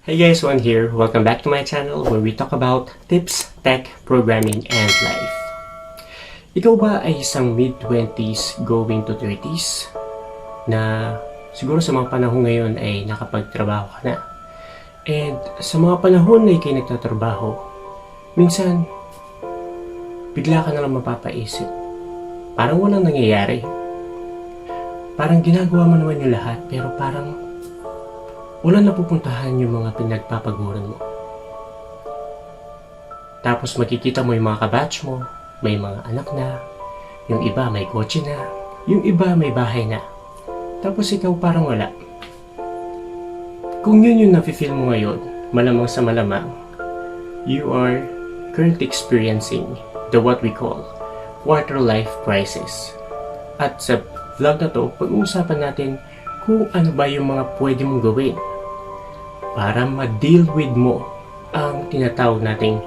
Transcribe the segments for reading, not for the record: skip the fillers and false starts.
Hey guys, Juan here. Welcome back to my channel where we talk about tips, tech, programming, and life. Ikaw ba ay isang mid-20s going to 30s na siguro sa mga panahon ngayon ay nakapagtrabaho ka na? And sa mga panahon na ikay nagtatrabaho, minsan bigla ka na lang mapapaisip. Parang walang nangyayari. Parang ginagawa mo naman yung lahat pero parang wala napupuntahan yung mga pinagpapaguran mo. Tapos makikita mo yung mga kabatch mo, may mga anak na, yung iba may kotse na, yung iba may bahay na. Tapos ikaw parang wala. Kung yun yung nafe-feel mo ngayon, malamang sa malamang, you are currently experiencing the what we call quarter life crisis. At sa vlog na to, pag-uusapan natin kung ano ba yung mga pwede mong gawin para ma-deal with mo ang tinatawag nating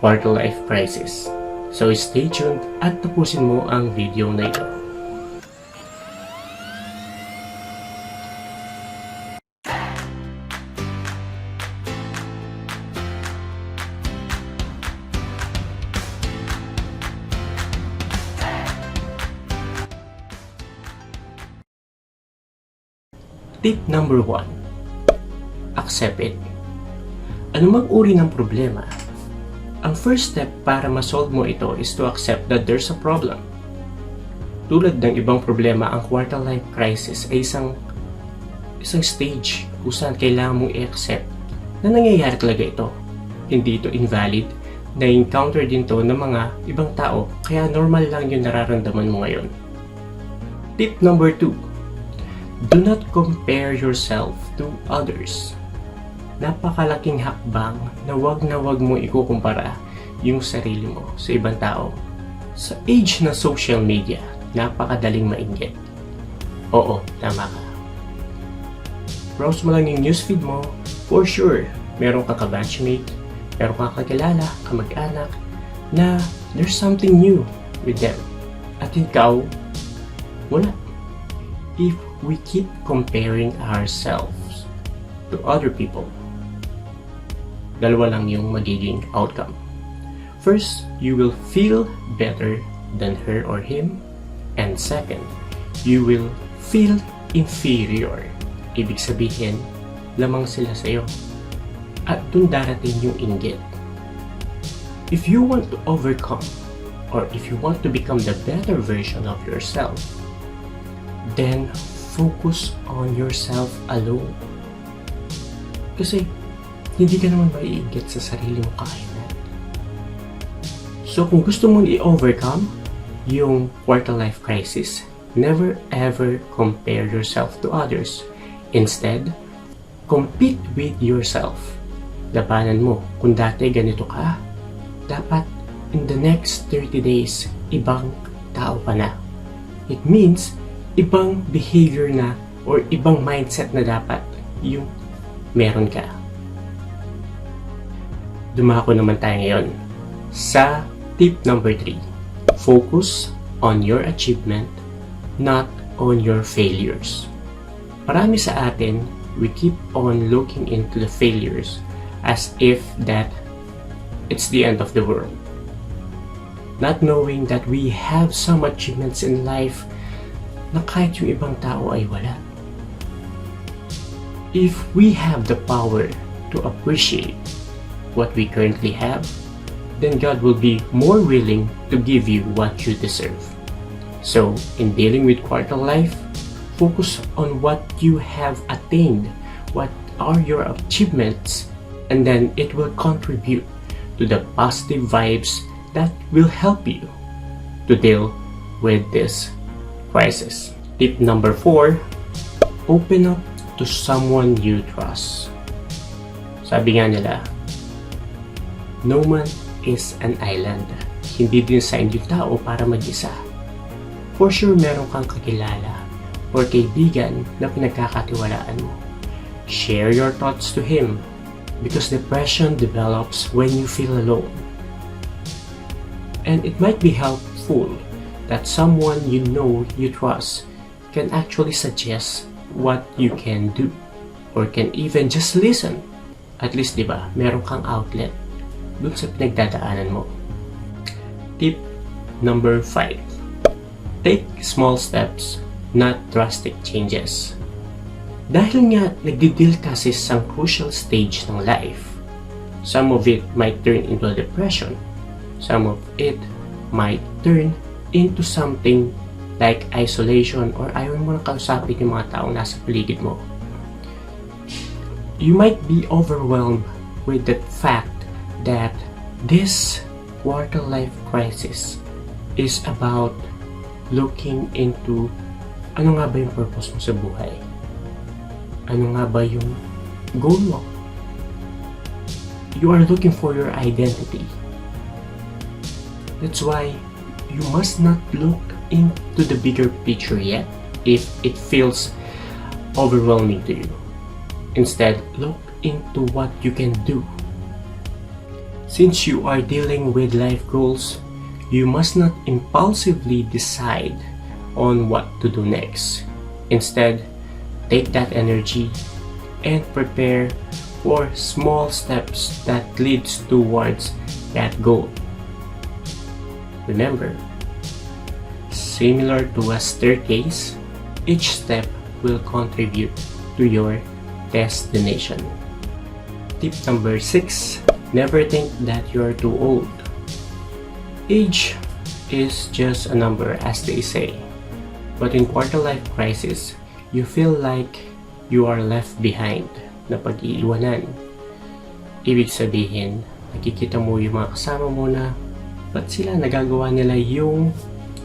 quarter life crisis. So stay tuned at tapusin mo ang video na ito. Tip number 1. Accept it. Anumang uri ng problema, ang first step para ma-solve mo ito is to accept that there's a problem. Tulad ng ibang problema, ang quarter life crisis ay isang stage kung saan kailangan mong i-accept na nangyayari talaga ito. Hindi ito invalid, na-encounter din to ng mga ibang tao, kaya normal lang yung nararamdaman mo ngayon. Tip number 2. Do not compare yourself to others. Napakalaking hakbang na wag mo ikukumpara yung sarili mo sa ibang tao. Sa age na social media, napakadaling mainggit. Oo, tama ka. Browse mo lang yung newsfeed mo, for sure, meron kang ka-batchmate, meron kang kakilala, kamag-anak, na there's something new with them. At ikaw, wala. If we keep comparing ourselves to other people, dalawa lang yung magiging outcome. First, you will feel better than her or him. And second, you will feel inferior. Ibig sabihin, lamang sila sa'yo. At dun darating yung inggit. If you want to overcome, or if you want to become the better version of yourself, then focus on yourself alone. Kasi hindi ka naman maiinggit sa sarili mong kakayanan. So kung gusto mong i-overcome yung quarter life crisis, never ever compare yourself to others. Instead, compete with yourself. Labanan mo. Kung dati ganito ka, dapat in the next 30 days, ibang tao ka na. It means ibang behavior na or ibang mindset na dapat yung meron ka. Dumako naman tayo ngayon sa tip number 3. Focus on your achievement, not on your failures. Marami sa atin, we keep on looking into the failures as if that it's the end of the world. Not knowing that we have some achievements in life na kahit yung ibang tao ay wala. If we have the power to appreciate what we currently have, then God will be more willing to give you what you deserve. So, in dealing with quarter life, focus on what you have attained, what are your achievements, and then it will contribute to the positive vibes that will help you to deal with this crisis. Tip number 4, open up to someone you trust. Sabi nga nila, no man is an island. Hindi din sa yung tao para mag-isa. For sure, meron kang kakilala or kaibigan na pinagkakatiwalaan mo. Share your thoughts to him because depression develops when you feel alone. And it might be helpful that someone you know you trust can actually suggest what you can do or can even just listen At least, di ba, meron kang outlet dun sa pinagdadaanan mo. Tip number 5. Take small steps, not drastic changes. Dahil nga nagdi-deal kasi sa crucial stage ng life, some of it might turn into a depression. Some of it might turn into something like isolation or ayaw mo na kausapin yung mga taong nasa paligid mo. You might be overwhelmed with the fact that this quarter life crisis is about looking into ano nga ba yung purpose mo sa buhay? Ano nga ba yung goal mo? You are looking for your identity. That's why you must not look into the bigger picture yet if it feels overwhelming to you. Instead, look into what you can do. Since you are dealing with life goals, you must not impulsively decide on what to do next. Instead, take that energy and prepare for small steps that leads towards that goal. Remember, similar to a staircase, each step will contribute to your destination. Tip number 6. Never think that you're too old. Age is just a number, as they say. But in quarter life crisis, you feel like you are left behind, napag-iiwanan. Ibig sabihin, nakikita mo yung mga kasama mo na ba't sila nagagawa nila yung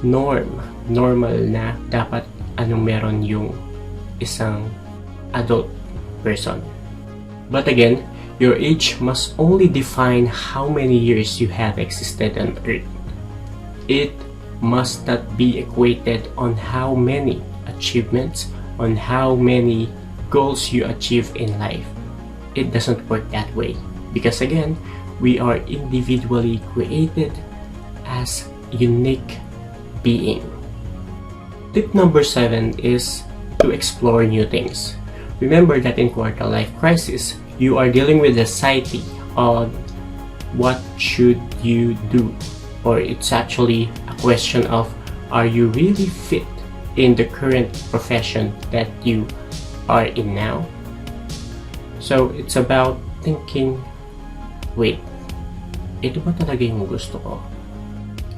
normal na dapat anong meron yung isang adult person. But again, your age must only define how many years you have existed on Earth. It must not be equated on how many achievements, on how many goals you achieve in life. It doesn't work that way. Because again, we are individually created as unique being. Tip number 7 is to explore new things. Remember that in quarter life crisis, you are dealing with anxiety on what should you do, or it's actually a question of are you really fit in the current profession that you are in now? So it's about thinking, wait, ito ba talaga yung gusto ko?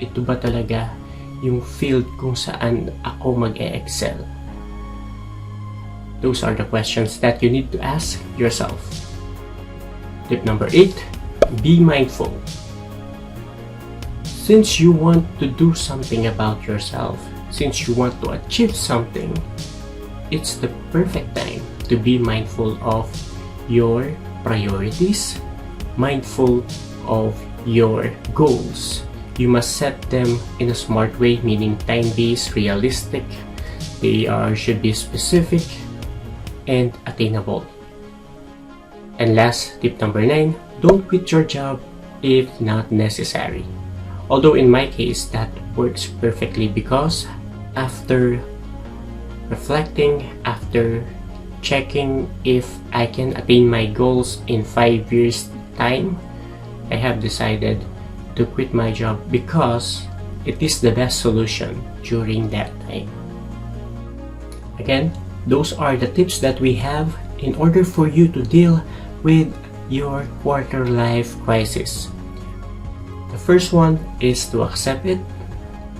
Ito ba talaga yung field kung saan ako mag-e-excel? Those are the questions that you need to ask yourself. Tip number 8, be mindful. Since you want to do something about yourself, since you want to achieve something, it's the perfect time to be mindful of your priorities, mindful of your goals. You must set them in a smart way, meaning time-based, realistic. They should be specific and attainable. And last, tip number 9, don't quit your job if not necessary. Although in my case, that works perfectly because after reflecting, after checking if I can attain my goals in 5 years time, I have decided to quit my job because it is the best solution during that time. Again, those are the tips that we have in order for you to deal with your quarter life crisis. The first one is to accept it.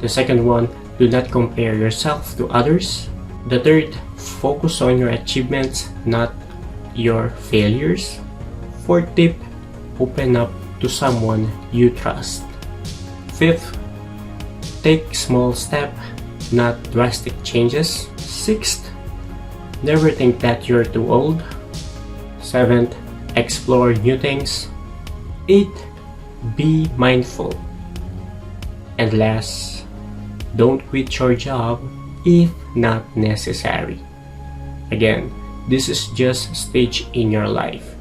The second one, do not compare yourself to others. The third, focus on your achievements, not your failures. Fourth tip, open up to someone you trust. Fifth, take small step, not drastic changes. Sixth, never think that you're too old. Seventh, explore new things. Eighth, be mindful. And last, don't quit your job if not necessary. Again, this is just a stage in your life.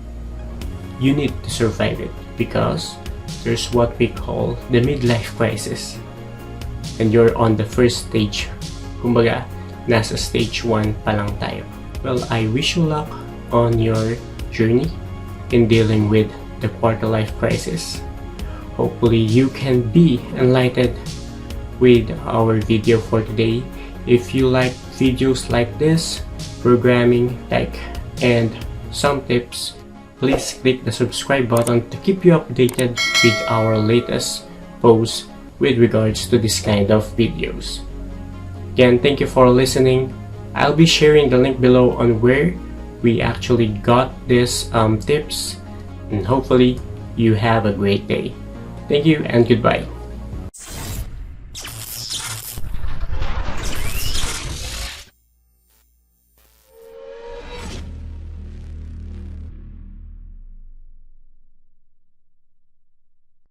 You need to survive it because there's what we call the midlife crisis. And you're on the first stage. Kumbaga, nasa stage 1 pa lang tayo. Well, I wish you luck on your journey. in dealing with the quarter life crisis. Hopefully you can be enlightened with our video for today. If you like videos like this, programming, tech, and some tips, please click the subscribe button to keep you updated with our latest posts with regards to this kind of videos. Again, thank you for listening. I'll be sharing the link below on where we actually got these tips, and hopefully you have a great day. Thank you and goodbye.